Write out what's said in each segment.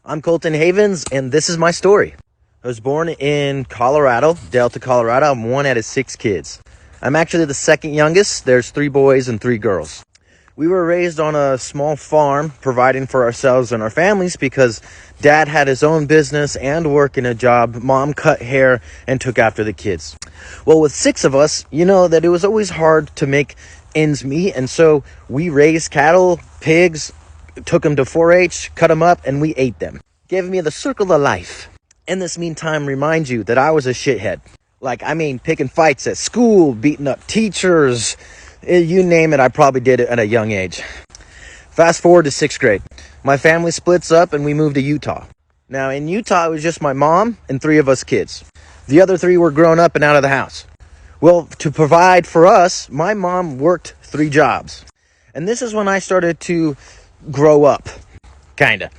I'm Colton Havens, and this is my story. I was born in Colorado, Delta, Colorado. I'm one out of 6 kids. I'm actually the second youngest. There's 3 boys and 3 girls. We were raised on a small farm, providing for ourselves and our families because Dad had his own business and work in a job. Mom cut hair and took after the kids. Well, with 6 of us, you know that it was always hard to make ends meet, and so we raised cattle, pigs, took them to 4-H, cut them up, and we ate them. Gave me the circle of life. In this meantime, remind you that I was a shithead. Picking fights at school, beating up teachers, you name it, I probably did it at a young age. Fast forward to 6th grade. My family splits up and we moved to Utah. Now, in Utah, it was just my mom and 3 of us kids. The other 3 were grown up and out of the house. Well, to provide for us, my mom worked 3 jobs. And this is when I started to grow up, kinda.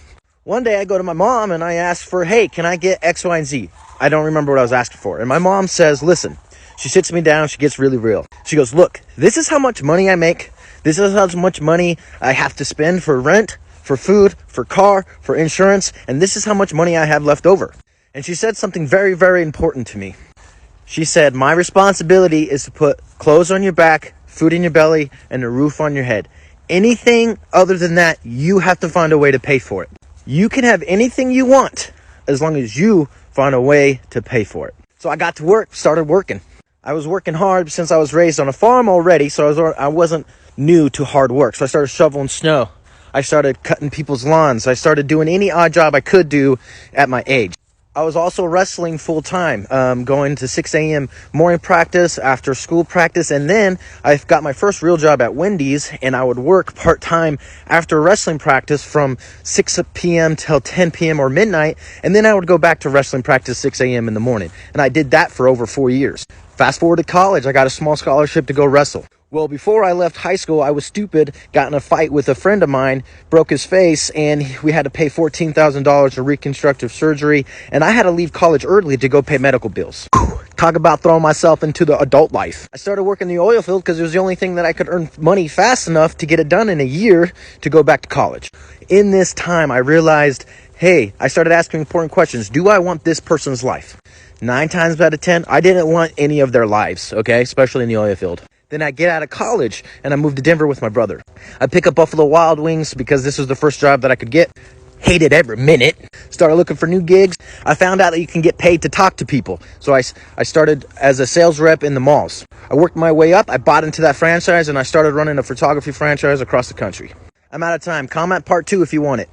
One day I go to my mom and I ask for, hey, can I get X, Y, and Z? I don't remember what I was asking for. And my mom says, listen. She sits me down. She gets really real. She goes, look, this is how much money I make. This is how much money I have to spend for rent, for food, for car, for insurance. And this is how much money I have left over. And she said something very, very important to me. She said, my responsibility is to put clothes on your back, food in your belly, and a roof on your head. Anything other than that, you have to find a way to pay for it. You can have anything you want as long as you find a way to pay for it. So I got to work, started working. I was working hard since I was raised on a farm already, so I wasn't new to hard work. So I started shoveling snow. I started cutting people's lawns. I started doing any odd job I could do at my age. I was also wrestling full time, going to 6 a.m. morning practice, after school practice, and then I got my first real job at Wendy's, and I would work part-time after wrestling practice from 6 p.m. till 10 p.m. or midnight, and then I would go back to wrestling practice 6 a.m. in the morning, and I did that for over 4 years. Fast forward to college, I got a small scholarship to go wrestle. Well, before I left high school, I was stupid, got in a fight with a friend of mine, broke his face, and we had to pay $14,000 for reconstructive surgery, and I had to leave college early to go pay medical bills. Talk about throwing myself into the adult life. I started working in the oil field because it was the only thing that I could earn money fast enough to get it done in a year to go back to college. In this time, I realized, hey, I started asking important questions. Do I want this person's life? 9 times out of 10, I didn't want any of their lives, okay, especially in the oil field. Then I get out of college and I moved to Denver with my brother. I pick up Buffalo Wild Wings because this was the first job that I could get. Hated every minute. Started looking for new gigs. I found out that you can get paid to talk to people. So I started as a sales rep in the malls. I worked my way up. I bought into that franchise and I started running a photography franchise across the country. I'm out of time. Comment part 2 if you want it.